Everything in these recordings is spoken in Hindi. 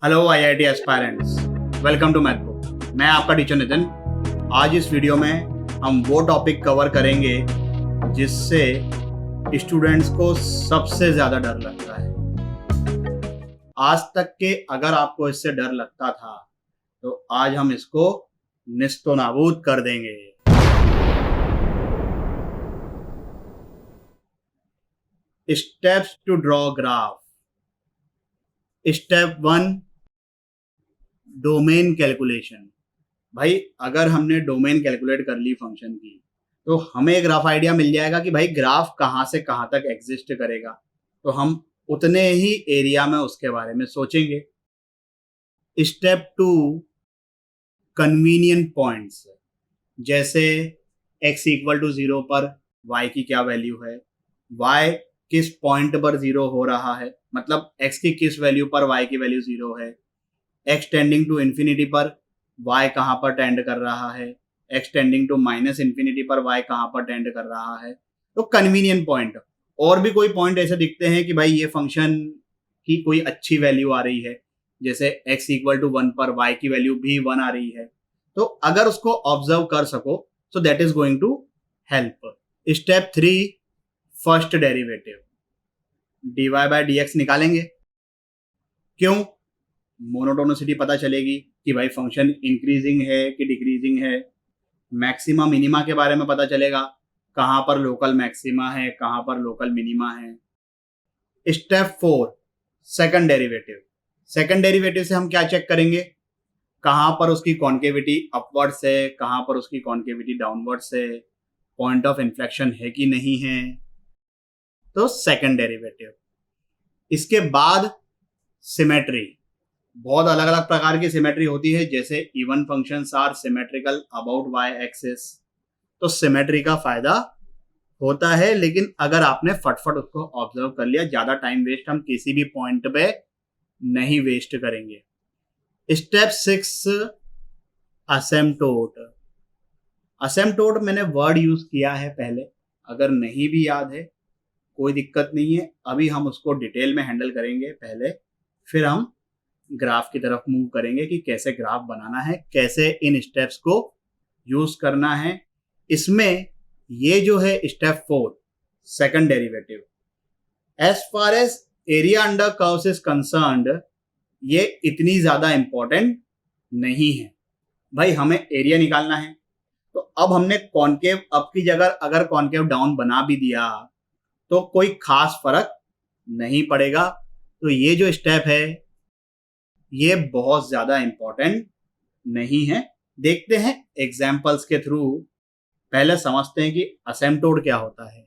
Hello IIT aspirants, welcome to Mathbook. मैं आपका टीचर नितिन। आज इस वीडियो में हम वो टॉपिक कवर करेंगे जिससे स्टूडेंट्स को सबसे ज़्यादा डर लगता है। आज तक के अगर आपको इससे डर लगता था तो आज हम इसको निस्तो नाबूद कर देंगे। Steps to draw graph. Step 1, domain calculation. भाई अगर हमने डोमेन कैलकुलेट कर ली फंक्शन की तो हमें एक रफ आइडिया मिल जाएगा कि भाई ग्राफ कहाँ से कहाँ तक एग्जिस्ट करेगा, तो हम उतने ही एरिया में उसके बारे में सोचेंगे। Step 2, convenient points. जैसे x इक्वल टू 0 पर y की क्या वैल्यू है, y किस पॉइंट पर 0 हो रहा है, मतलब x की किस वैल्यू पर y की वैल्यू 0 है, x टेंडिंग टू इन्फिनिटी पर y कहाँ पर टेंड कर रहा है, x tending to minus infinity पर y कहाँ पर टेंड कर रहा है। तो कन्वीनियंट पॉइंट। और भी कोई पॉइंट ऐसे दिखते हैं कि भाई ये फंक्शन की कोई अच्छी वैल्यू आ रही है, जैसे x इक्वल टू 1 पर y की वैल्यू भी 1 आ रही है, तो अगर उसको ऑब्जर्व कर सको so that is going to help. Step 3, first derivative. dy by dx निकालेंगे। क्यों? मोनोटोनिसिटी पता चलेगी कि भाई फंक्शन इंक्रीजिंग है कि डिक्रीजिंग है। मैक्सिमा मिनिमा के बारे में पता चलेगा, कहाँ पर लोकल मैक्सिमा है, कहाँ पर लोकल मिनिमा है। Step 4, second derivative. Second derivative से हम क्या चेक करेंगे, कहाँ पर उसकी कॉन्केविटी अपवर्ड से, कहाँ पर उसकी कॉन्केविटी डाउनवर्ड से, पॉइंट ऑफ इन्फ्लेक्शन है कि नहीं है। तो सेकंड डेरिवेटिव। इसके बाद सिमेट्री। बहुत अलग अलग प्रकार की सिमेट्री होती है, जैसे even functions are symmetrical about Y axis. तो सिमेट्री का फायदा होता है, लेकिन अगर आपने फटफट उसको ऑब्जर्व कर लिया, ज्यादा टाइम वेस्ट हम किसी भी पॉइंट पे नहीं वेस्ट करेंगे। स्टेप 6, असेम्पटोट। असेम्पटोट मैंने वर्ड यूज किया है पहले, अगर नहीं भी याद है कोई दिक्कत नहीं है, अभी हम उसको डिटेल में हैंडल करेंगे पहले, फिर हम ग्राफ की तरफ मूव करेंगे कि कैसे ग्राफ बनाना है, कैसे इन स्टेप्स को यूज करना है। इसमें ये जो है step 4, second derivative, as far as area under curves is concerned, ये इतनी ज्यादा इंपॉर्टेंट नहीं है। भाई हमें एरिया निकालना है, तो अब हमने कॉन्केव अप की जगह अगर कॉन्केव डाउन बना भी दिया तो कोई खास फर्क नहीं पड़ेगा। तो ये जो स्टेप है ये बहुत ज्यादा इंपॉर्टेंट नहीं है। देखते हैं एग्जाम्पल्स के थ्रू, पहले समझते हैं कि असेम्पटोड क्या होता है।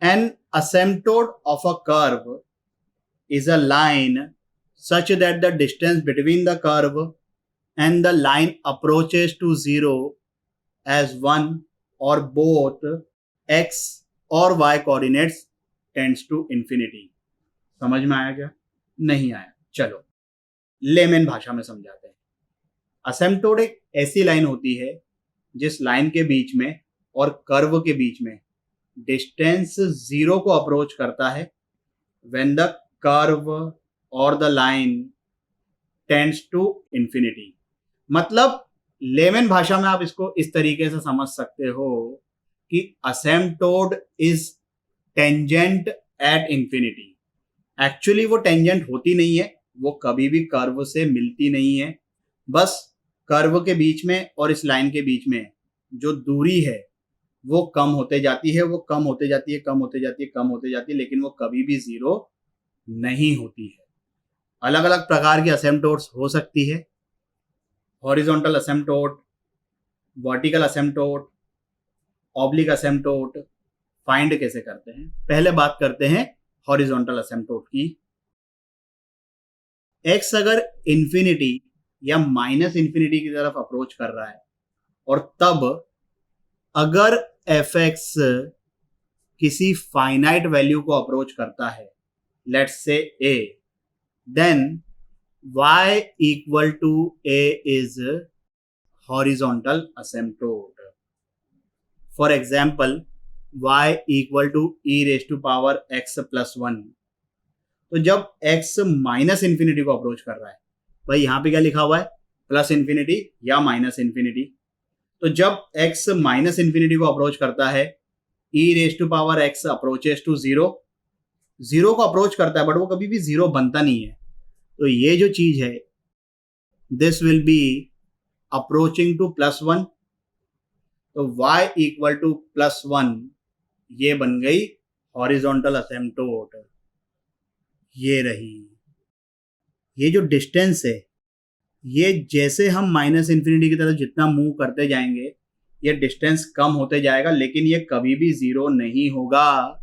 An asymptote of a curve is a line such that the distance between the curve and the line approaches to 0 as 1 or both x or y coordinates tends to infinity। समझ में आया क्या? नहीं आया? चलो लेमन भाषा में समझाते हैं। असेम्पटोड एक ऐसी लाइन होती है जिस लाइन के बीच में और कर्व के बीच में डिस्टेंस 0 को अप्रोच करता है when the curve or the line tends to infinity। मतलब लेमन भाषा में आप इसको इस तरीके से समझ सकते हो कि asymptote is tangent at infinity. Actually वो टेंजेंट होती नहीं है, वो कभी भी कर्व से मिलती नहीं है, बस कर्व के बीच में और इस लाइन के बीच में जो दूरी है वो कम होते जाती है, वो कम होते जाती है, कम होते जाती है, कम होते जाती है, लेकिन वो कभी भी 0 नहीं होती है। अलग अलग प्रकार की असेम्पटोड्स हो सकती है, हॉरिजॉन्टल असेम्पटोड, वर्टिकल असेम्पटोड, ऑब्लिक असेम्पटोड। फाइंड कैसे करते हैं, पहले बात करते हैं हॉरिजॉन्टल असेम्पटोड की। एक्स अगर इंफिनिटी या माइनस इंफिनिटी की तरफ अप्रोच कर रहा है और तब अगर एफ एक्स किसी फाइनाइट वैल्यू को अप्रोच करता है, let's say a, then y equal to a is horizontal asymptote। For example, y equal to e raised to power x plus 1। तो जब x माइनस इंफिनिटी को अप्रोच कर रहा है भाई यहाँ पे क्या लिखा हुआ है, प्लस इन्फिनिटी या माइनस इन्फिनिटी। तो जब x माइनस इन्फिनिटी को अप्रोच करता है, e raise to power x approaches to zero, zero को अप्रोच करता है बट वो कभी भी जीरो बनता नहीं है। तो ये जो चीज है, this will be approaching two plus one. तो y equal two plus one, ये बन गई हॉरिजॉन्टल असिम्प्टोट। ये रही, ये जो डिस्टेंस है, ये जैसे हम माइनस इन्फिनिटी की तरफ जितना मूव करते जाएंगे ये डिस्टेंस कम होते जाएगा, लेकिन ये कभी भी जीरो नहीं होगा।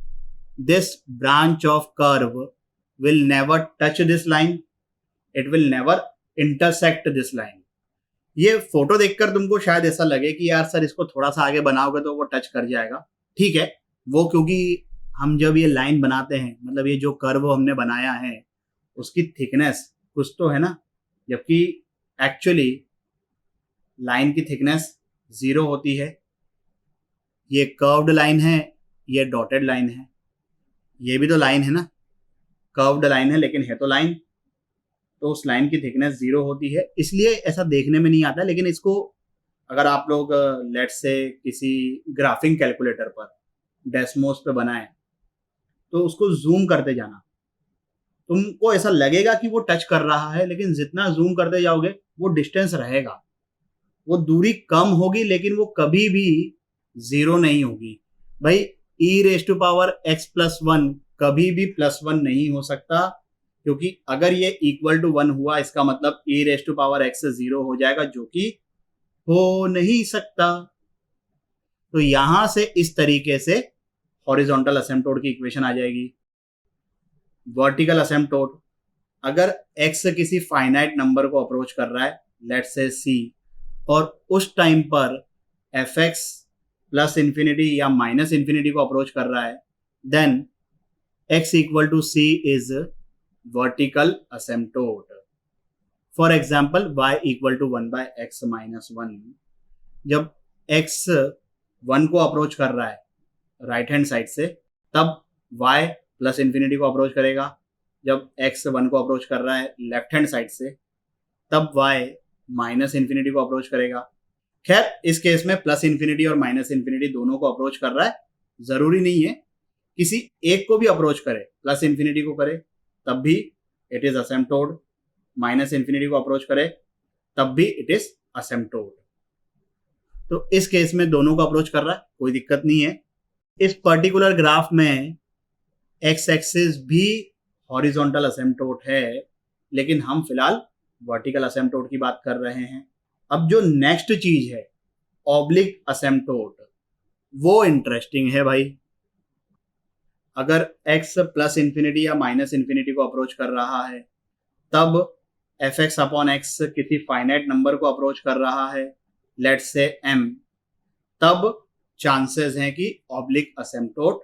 This branch of curve will never touch this line, it will never intersect this line. ये फोटो देखकर तुमको शायद ऐसा लगे कि यार सर इसको थोड़ा सा आगे बनाओगे तो वो टच कर जाएगा, ठीक है, वो क्योंकि हम जब ये लाइन बनाते हैं, मतलब ये जो कर्व हमने बनाया है उसकी थिकनेस कुछ तो है ना, जबकि एक्चुअली लाइन की थिकनेस जीरो होती है। ये कर्व्ड लाइन है, ये डॉटेड लाइन है, ये भी तो लाइन है ना, कर्व्ड लाइन है लेकिन है तो लाइन, तो उस लाइन की थिकनेस जीरो होती है, इसलिए ऐसा देखने में नहीं आता। लेकिन इसको अगर आप लोग लेट से किसी ग्राफिंग कैलकुलेटर पर डेस्मोस पे बनाए तो उसको जूम करते जाना, तुमको ऐसा लगेगा कि वो टच कर रहा है, लेकिन जितना जूम करते जाओगे वो डिस्टेंस रहेगा, वो दूरी कम होगी, लेकिन वो कभी भी जीरो नहीं होगी। भाई e raise to power x plus one कभी भी प्लस वन नहीं हो सकता, क्योंकि अगर ये इक्वल टू वन हुआ इसका मतलब ई रेज टू पावर एक्स से जीरो हो जाएगा, जो कि हो नहीं सकता। तो यहां से इस तरीके से हॉरिजॉन्टल असिम्प्टोट की इक्वेशन आ जाएगी। वर्टिकल असिम्प्टोट, अगर x किसी फाइनाइट नंबर को अप्रोच कर रहा है, लेट्स से c, और उस टाइम पर fx प्लस इन्फिनिटी या माइनस इन्फिनिटी को अप्रोच कर रहा है, then x equal to c is vertical asymptote. For example y equal to one by x minus one, जब x वन को अप्रोच कर रहा है राइट हैंड साइड से, तब y प्लस इन्फिनिटी को अप्रोच करेगा। जब x वन को अप्रोच कर रहा है लेफ्ट हैंड साइड से, तब y माइनस इन्फिनिटी को अप्रोच करेगा। खैर इस केस में प्लस इन्फिनिटी और माइनस इन्फिनिटी दोनों को अप्रोच कर रहा है, जरूरी नहीं है किसी एक को भी अप्रोच करे, प्लस इन्फिनिटी को करे तब भी इट इज असिम्प्टोट, माइनस इन्फिनिटी को अप्रोच करे तब भी इट इज असिम्प्टोट। तो इस केस में दोनों को अप्रोच कर रहा है, कोई दिक्कत नहीं है। इस पर्टिकुलर ग्राफ में एक्स एक्सिस भी हॉरिजॉन्टल असिम्प्टोट है, लेकिन हम फिलहाल वर्टिकल असिम्प्टोट की बात कर रहे हैं। अब जो नेक्स्ट चीज है ऑब्लिक असिम्प्टोट, वो इंटरेस्टिंग है भाई। अगर x प्लस इन्फिनिटी या माइनस इन्फिनिटी को अप्रोच कर रहा है, तब एफ एक्स अपॉन एक्स किसी फाइनाइट नंबर को अप्रोच कर रहा है, लेट्स से m, तब चांसेस हैं कि ऑब्लिक असिम्प्टोट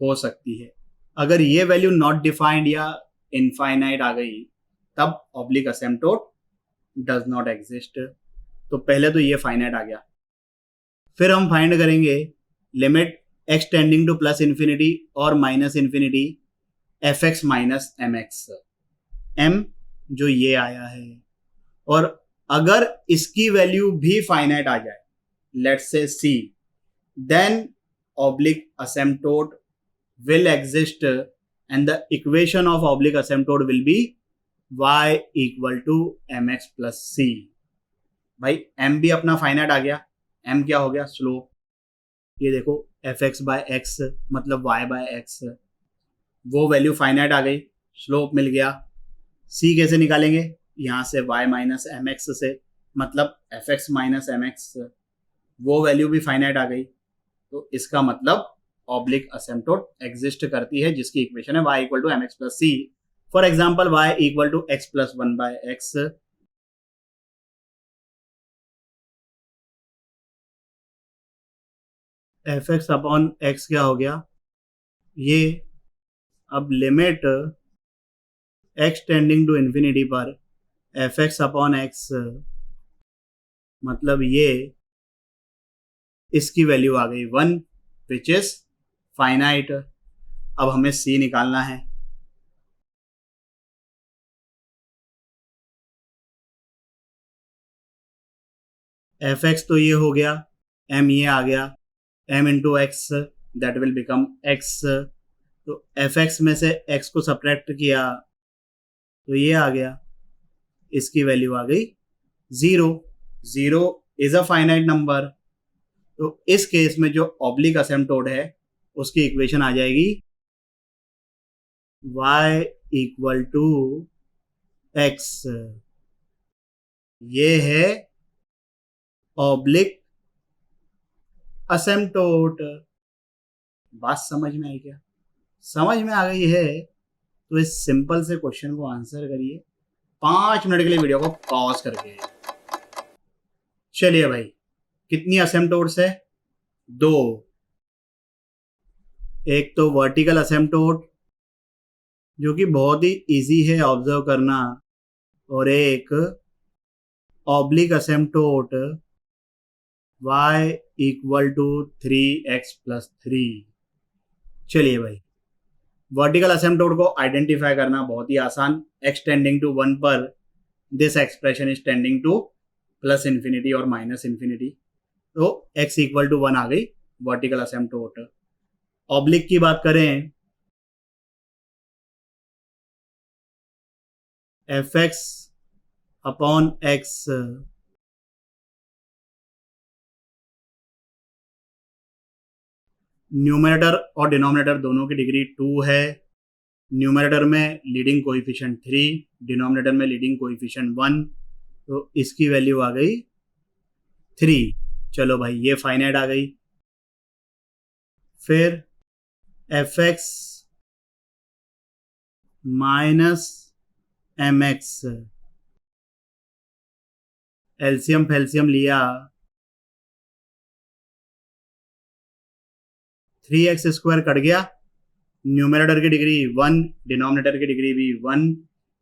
हो सकती है। अगर ये वैल्यू नॉट डिफाइंड या इनफाइनाइट आ गई, तब ऑब्लिक असिम्प्टोट डज नॉट एग्जिस्ट। तो पहले तो ये फाइनाइट आ गया, फिर हम फाइंड करेंगे limit x tending to plus infinity और minus infinity F x minus M X, M जो ये आया है, और अगर इसकी वैल्यू भी फाइनाइट आ जाए, let's say c, then oblique asymptote will exist and the equation of oblique asymptote will be y equal to mx plus c। भाई m भी अपना फाइनाइट आ गया, m क्या हो गया, स्लोप। ये देखो fx by x मतलब y by x, वो वैल्यू फाइनाइट आ गई, स्लोप मिल गया। c कैसे निकालेंगे, यहां से y माइनस एम एक्स से, मतलब fx माइनस एम एक्स, वो वैल्यू भी फाइनाइट आ गई। तो इसका मतलब ऑब्लिक असिम्प्टोट एग्जिस्ट करती है, जिसकी इक्वेशन है y equal to M X plus C. For example y equal to X plus one by X, F X upon X क्या हो गया ये, अब limit x tending to infinity पर एफ एक्स अपॉन एक्स, मतलब ये इसकी वैल्यू आ गई 1 विच इज फाइनाइट। अब हमें c निकालना है, एफ एक्स तो ये हो गया, एम ये आ गया, M into X that will become X. तो एफ एक्स में से एक्स को सब्ट्रैक्ट किया तो ये आ गया, इसकी वैल्यू आ गई 0। 0 इज अ फाइनाइट नंबर। तो इस केस में जो ऑब्लिक असिम्प्टोट है उसकी इक्वेशन आ जाएगी y इक्वल टू एक्स। ये है ऑब्लिक असिम्प्टोट। बात समझ में आई क्या? समझ में आ गई है तो इस सिंपल से क्वेश्चन को आंसर करिए 5 मिनट के लिए वीडियो को पॉज करके। चलिए भाई, कितनी असिम्प्टोट्स है? 2। एक तो वर्टिकल असिम्प्टोट जो कि बहुत ही इजी है ऑब्जर्व करना, और एक oblique asymptote y equal to 3x plus 3। चलिए भाई, वर्टिकल असिम्प्टोट को आइडेंटिफाई करना बहुत ही आसान। x टेंडिंग टू 1 पर this expression is tending to plus infinity और माइनस इन्फिनिटी। तो x इक्वल टू 1 आ गई वर्टिकल असिम्प्टोट। ऑब्लिक की बात करें, F X upon x numerator और डिनोमिनेटर दोनों की डिग्री 2 है। न्यूमरेटर में लीडिंग कोएफिशिएंट 3, डिनोमिनेटर में लीडिंग कोएफिशिएंट 1। तो इसकी वैल्यू आ गई 3। चलो भाई, ये फाइनाइट आ गई। फिर f x minus M x, LCM फैल्सियम लिया, 3x स्क्वायर कट गया। न्यूमरेटर की डिग्री 1, डिनोमिनेटर की डिग्री भी 1।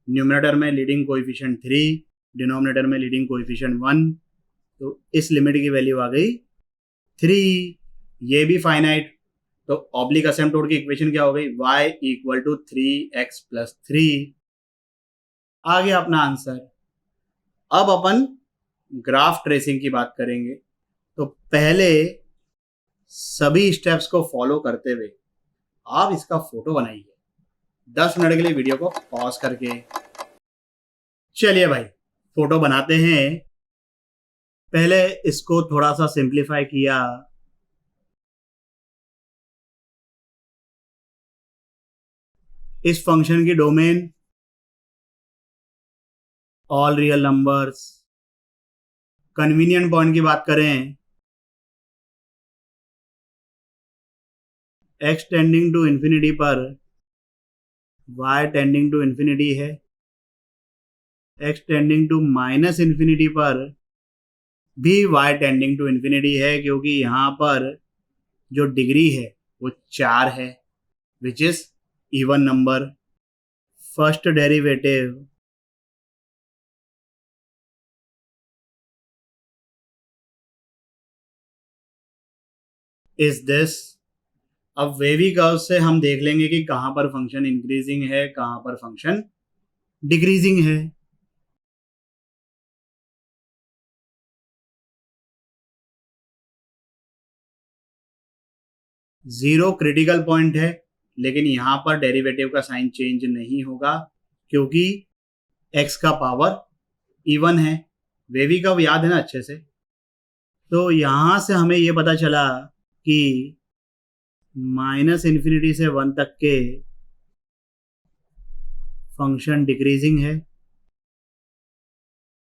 न्यूमरेटर में लीडिंग कोएफिशिएंट 3, डिनोमिनेटर में लीडिंग कोएफिशिएंट 1। तो इस लिमिट की वैल्यू आ गई 3। ये भी फाइनाइट। तो ऑब्लिक असिम्प्टोट की इक्वेशन क्या हो गई? y equal to 3x plus 3। आ गया अपना आंसर। अब अपन ग्राफ ट्रेसिंग की बात करेंगे। तो पहले सभी स्टेप्स को फॉलो करते हुए आप इसका फोटो बनाइए 10 मिनट के लिए वीडियो को पॉज करके। चलिए भाई, फोटो बनाते हैं। पहले इसको थोड़ा सा सिंप्लीफाई किया। इस फंक्शन की domain all real numbers. Convenient point की बात करें, x टेंडिंग टू इंफिनिटी पर y टेंडिंग टू इंफिनिटी है। x tending to minus infinity पर भी y टेंडिंग टू इंफिनिटी है, क्योंकि यहां पर जो डिग्री है वो 4 है, which is even number. First derivative is this. अब वेवी कर्व से हम देख लेंगे कि कहां पर फंक्शन इंक्रीजिंग है, कहां पर फंक्शन डिक्रीजिंग है। जीरो क्रिटिकल पॉइंट है, लेकिन यहां पर डेरिवेटिव का साइन चेंज नहीं होगा क्योंकि x का पावर इवन है। वेवी कर्व याद है ना अच्छे से? तो यहां से हमें यह पता चला कि माइनस इन्फिनिटी से 1 तक के फंक्शन डिक्रीजिंग है,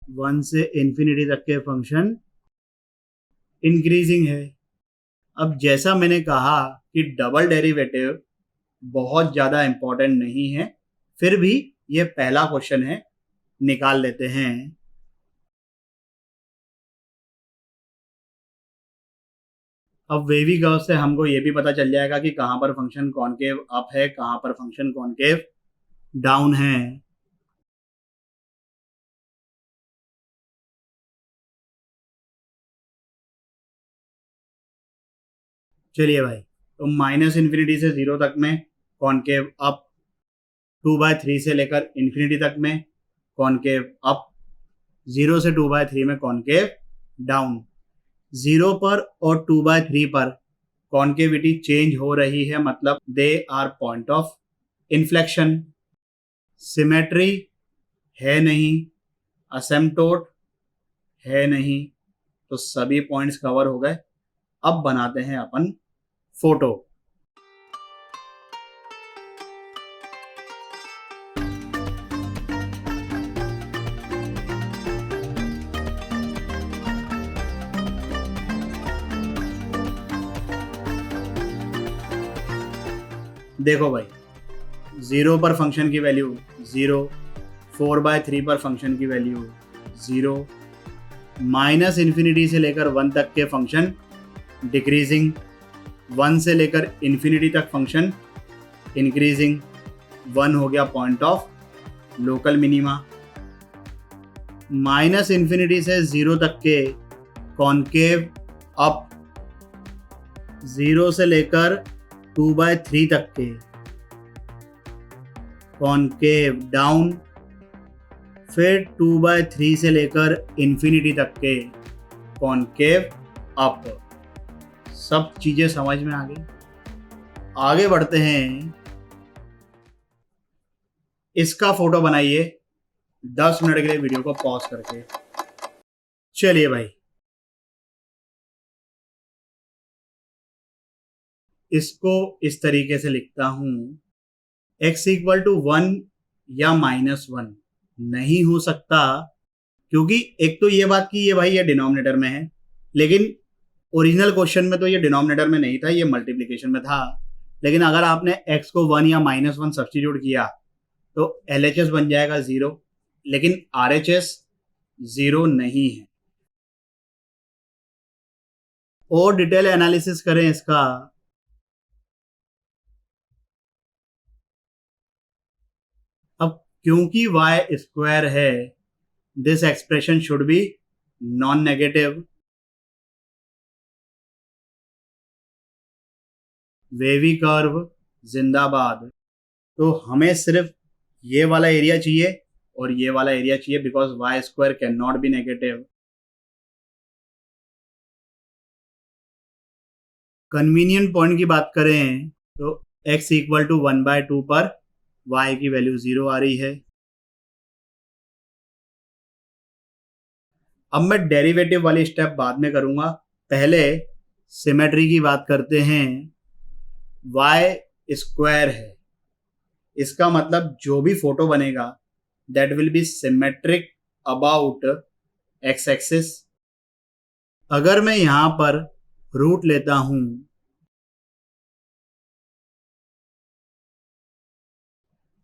1 से इन्फिनिटी तक के फंक्शन इंक्रीजिंग है। अब जैसा मैंने कहा कि डबल डेरिवेटिव बहुत ज़्यादा इंपॉर्टेंट नहीं है, फिर भी ये पहला क्वेश्चन है, निकाल लेते हैं। अब वेवी कर्व से हमको ये भी पता चल जाएगा कि कहां पर फंक्शन कॉनकेव अप है, कहां पर फंक्शन कॉनकेव डाउन है। चलिए भाई, तो माइनस इन्फिनिटी से 0 तक में कॉनकेव अप, 2/3 से लेकर इन्फिनिटी तक में कॉनकेव अप, 0 से 2/3 में कॉनकेव डाउन। 0 पर और 2/3 पर कॉन्केविटी चेंज हो रही है, मतलब they are point of inflection. Symmetry है नहीं, असिम्प्टोट है नहीं, तो सभी पॉइंट्स कवर हो गए। अब बनाते हैं अपन फोटो। देखो भाई, 0 पर फंक्शन की वैल्यू 0, 4/3 पर फंक्शन की वैल्यू 0, माइनस इन्फिनिटी से लेकर 1 तक के फंक्शन डिक्रीजिंग, 1 से लेकर इन्फिनिटी तक फंक्शन इंक्रीजिंग, 1 हो गया point of local minima. Minus infinity से 0 तक के कॉन्केव अप, 0 से लेकर 2/3 तक के कॉन्केव डाउन, फिर 2/3 से लेकर इन्फिनिटी तक के कॉन्केव अप। सब चीजें समझ में आ गई। आगे बढ़ते हैं। इसका फोटो बनाइए 10 मिनट के लिए वीडियो को पॉज करके। चलिए भाई, इसको इस तरीके से लिखता हूं, x इक्वल टू 1 या -1 नहीं हो सकता, क्योंकि एक तो ये बात कि ये भाई ये डिनोमिनेटर में है, लेकिन ओरिजिनल क्वेश्चन में तो ये डिनोमिनेटर में नहीं था, ये मल्टीप्लिकेशन में था। लेकिन अगर आपने x को 1 या -1 सब्स्टिट्यूट किया तो LHS बन जाएगा 0, लेकिन RHS 0 नहीं है। और डिटेल एनालिसिस करें इसका, अब क्योंकि y स्क्वायर है, this expression should be non negative. Wavy curve जिंदाबाद। तो हमें सिर्फ ये वाला एरिया चाहिए और ये वाला एरिया चाहिए, because Y square can not be negative. Convenient point की बात करें तो x इक्वल टू 1/2 पर y की वैल्यू 0 आ रही है। अब मैं डेरिवेटिव वाली स्टेप बाद में करूंगा, पहले सिमेट्री की बात करते हैं। y स्क्वायर है, इसका मतलब जो भी फोटो बनेगा that will be symmetric about x axis. अगर मैं यहां पर रूट लेता हूं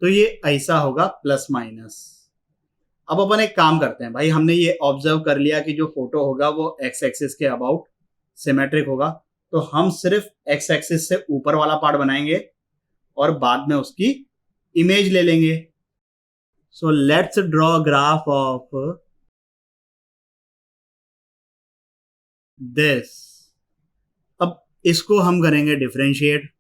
तो ये ऐसा होगा प्लस माइनस। अब अपन एक काम करते हैं भाई, हमने ये ऑब्जर्व कर लिया कि जो फोटो होगा वो x एक्सिस के अबाउट सिमेट्रिक होगा, तो हम सिर्फ x एक्सिस से ऊपर वाला पार्ट बनाएंगे और बाद में उसकी इमेज ले लेंगे। So let's draw graph of this. अब इसको हम करेंगे डिफरेंशिएट।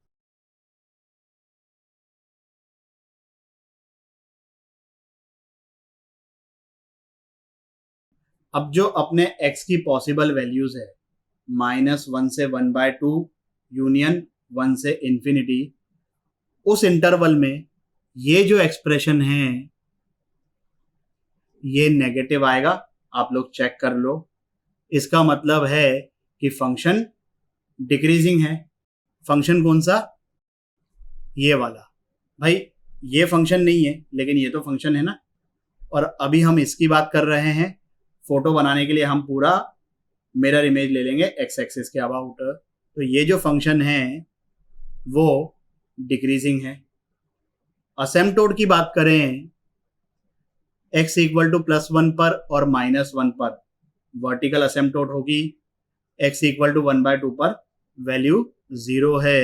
अब जो अपने x की पॉसिबल वैल्यूज है, -1 से 1/2 यूनियन 1 से इंफिनिटी, उस इंटरवल में ये जो एक्सप्रेशन है ये नेगेटिव आएगा। आप लोग चेक कर लो, इसका मतलब है कि फंक्शन डिक्रीजिंग है। फंक्शन कौन सा? ये वाला। भाई ये फंक्शन नहीं है, लेकिन ये तो फंक्शन है ना। और अभी हम इसकी बात कर रहे हैं, फोटो बनाने के लिए हम पूरा मिरर इमेज ले लेंगे एक्स एक्सिस के अबाउट। तो ये जो फंक्शन है वो डिक्रीजिंग है। असेम्प्टोट की बात करें, x इक्वल टू +1 पर और -1 पर वर्टिकल असेम्प्टोट होगी। x इक्वल टू 1/2 पर वैल्यू 0 है।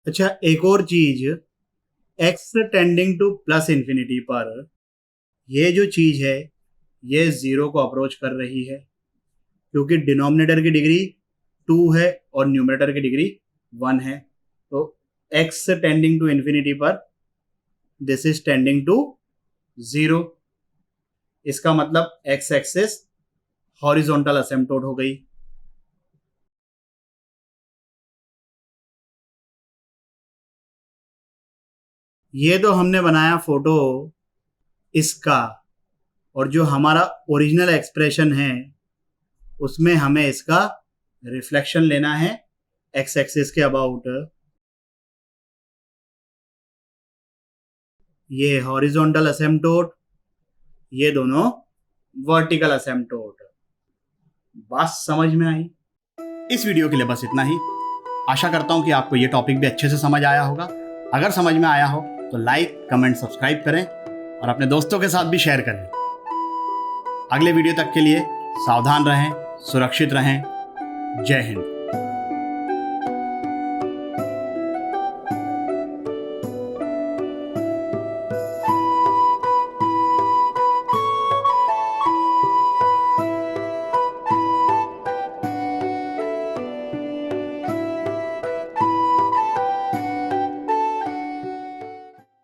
अच्छा, एक और चीज, x tending to plus infinity पर ये जो चीज है ये 0 को अप्रोच कर रही है, क्योंकि डिनोमिनेटर की डिग्री 2 है और न्यूमरेटर की डिग्री 1 है। तो x टेंडिंग टू इंफिनिटी पर दिस इज टेंडिंग टू 0। इसका मतलब x एक्सिस हॉरिजॉन्टल असिम्पटोट हो गई। ये तो हमने बनाया फोटो इसका, और जो हमारा ओरिजिनल एक्सप्रेशन है उसमें हमें इसका रिफ्लेक्शन लेना है एक्स एक्सिस के अबाउट। ये हॉरिजॉन्टल असिम्पटोट, ये दोनों वर्टिकल असिम्पटोट। बात समझ में आई? इस वीडियो के लिए बस इतना ही। आशा करता हूं कि आपको ये टॉपिक भी अच्छे से समझ आया होगा। अगर समझ में आया हो तो लाइक, कमेंट, सब्सक्राइब करें और अपने दोस्तों के साथ भी शेयर करें। अगले वीडियो तक के लिए सावधान रहें, सुरक्षित रहें। जय हिंद।